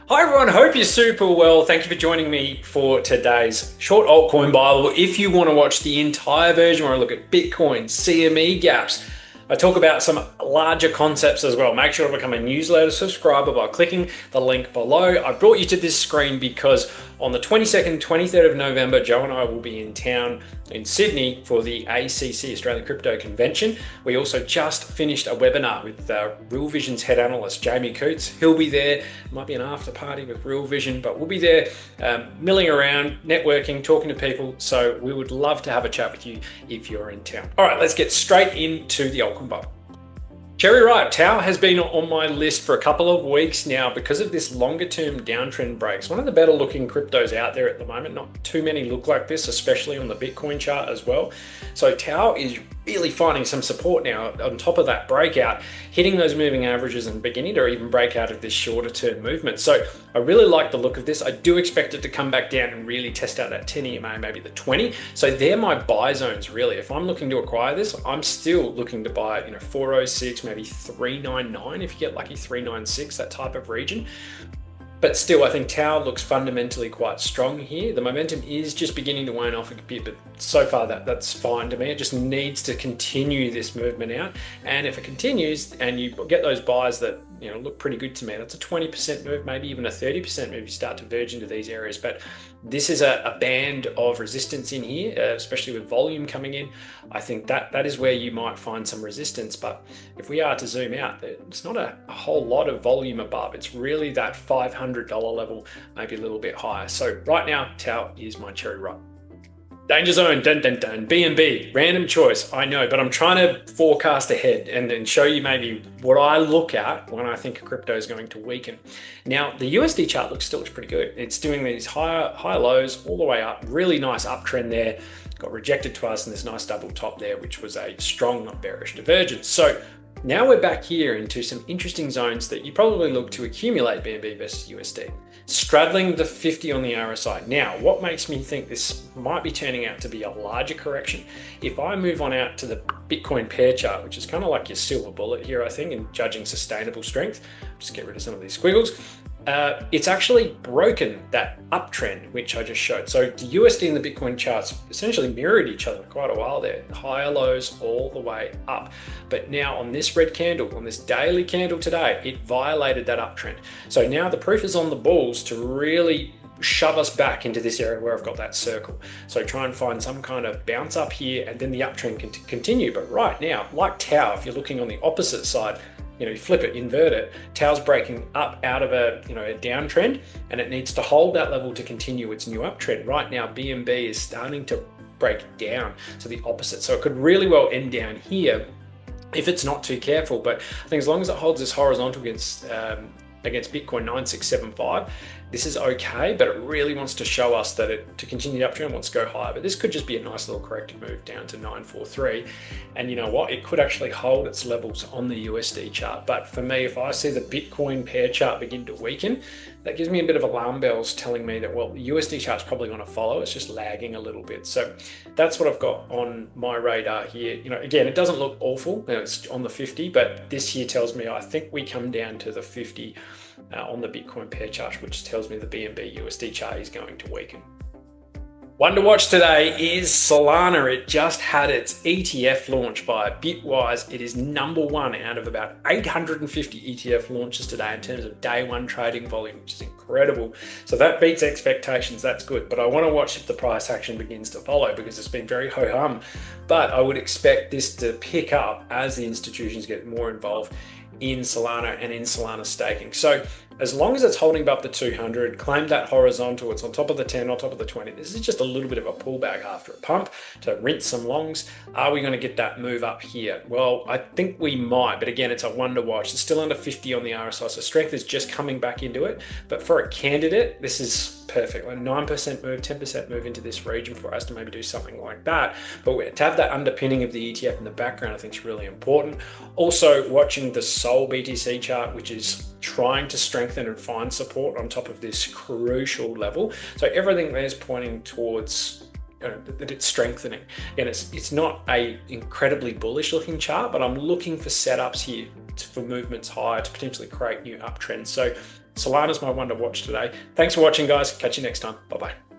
Hi everyone, hope you're super well. Thank you for joining me for today's short altcoin Bible. If you want to watch the entire version where I look at Bitcoin, CME gaps, I talk about some larger concepts as well. Make sure to become a newsletter subscriber by clicking the link below. I brought you to this screen because on the 22nd, 23rd of November, Joe and I will be in town in Sydney for the ACC, Australian Crypto Convention. We also just finished a webinar with Real Vision's head analyst, Jamie Coots. He'll be there. It might be an after party with Real Vision, but we'll be there milling around, networking, talking to people. So we would love to have a chat with you if you're in town. All right, let's get straight into the altcoin Bible. Cherry Ripe, Tau has been on my list for a couple of weeks now because of this longer term downtrend breaks. One of the better looking cryptos out there at the moment. Not too many look like this, especially on the Bitcoin chart as well. So Tau is really finding some support now on top of that breakout, hitting those moving averages and beginning to even break out of this shorter term movement. So I really like the look of this. I do expect it to come back down and really test out that 10 EMA, maybe the 20. So they're my buy zones really. If I'm looking to acquire this, I'm still looking to buy, 406, maybe 399 if you get lucky, 396, that type of region. But still, I think Tau looks fundamentally quite strong here. The momentum is just beginning to wane off a bit, but so far that's fine to me. It just needs to continue this movement out. And if it continues and you get those buys that look pretty good to me, that's a 20% move, maybe even a 30% move. You start to verge into these areas. But this is a band of resistance in here, especially with volume coming in. I think that is where you might find some resistance. But if we are to zoom out, it's not a whole lot of volume above. It's really that $500 level, maybe a little bit higher. So right now, Tau is my cherry ripe. Danger zone, dun dun dun, B&B, random choice, I know, but I'm trying to forecast ahead and then show you maybe what I look at when I think crypto is going to weaken. Now, the USD chart still looks pretty good. It's doing these high lows all the way up, really nice uptrend there, got rejected twice and this nice double top there, which was a strong bearish divergence. So now we're back here into some interesting zones that you probably look to accumulate BNB versus USD. Straddling the 50 on the RSI. Now, what makes me think this might be turning out to be a larger correction? If I move on out to the Bitcoin pair chart, which is kind of like your silver bullet here, I think, in judging sustainable strength, just get rid of some of these squiggles. It's actually broken that uptrend, which I just showed. So the USD and the Bitcoin charts essentially mirrored each other for quite a while there, higher lows all the way up. But now on this red candle, on this daily candle today, it violated that uptrend. So now the proof is on the bulls to really shove us back into this area where I've got that circle. So try and find some kind of bounce up here and then the uptrend can continue. But right now, like Tau, if you're looking on the opposite side, you flip it, invert it, Tau's breaking up out of a downtrend and it needs to hold that level to continue its new uptrend. Right now, BNB is starting to break down, so the opposite. So it could really well end down here if it's not too careful. But I think as long as it holds this horizontal against Bitcoin 9675, this is okay, but it really wants to show us that to continue the uptrend wants to go higher. But this could just be a nice little corrective move down to 943. And you know what? It could actually hold its levels on the USD chart. But for me, if I see the Bitcoin pair chart begin to weaken, that gives me a bit of alarm bells telling me that, well, the USD chart's probably going to follow. It's just lagging a little bit. So that's what I've got on my radar here. Again, it doesn't look awful. It's on the 50, but this here tells me I think we come down to the 50 on the Bitcoin pair chart, which tells me the BNB USD chart is going to weaken. One to watch today is Solana. It just had its ETF launch by Bitwise. It is #1 out of about 850 ETF launches today in terms of day one trading volume, which is incredible. So that beats expectations, that's good. But I want to watch if the price action begins to follow because it's been very ho-hum. But I would expect this to pick up as the institutions get more involved in Solana and in Solana staking. So as long as it's holding above the 200, claim that horizontal, it's on top of the 10, on top of the 20. This is just a little bit of a pullback after a pump to rinse some longs. Are we going to get that move up here? Well, I think we might, but again, it's a one to watch. It's still under 50 on the RSI, so strength is just coming back into it. But for a candidate, this is perfect. Like 9% move, 10% move into this region for us to maybe do something like that. But to have that underpinning of the ETF in the background, I think is really important. Also, watching the SOL BTC chart, which is trying to strengthen and find support on top of this crucial level. So everything there is pointing towards that it's strengthening. And it's not a incredibly bullish looking chart, but I'm looking for setups here for movements higher to potentially create new uptrends. So Solana's my one to watch today. Thanks for watching, guys. Catch you next time. Bye-bye.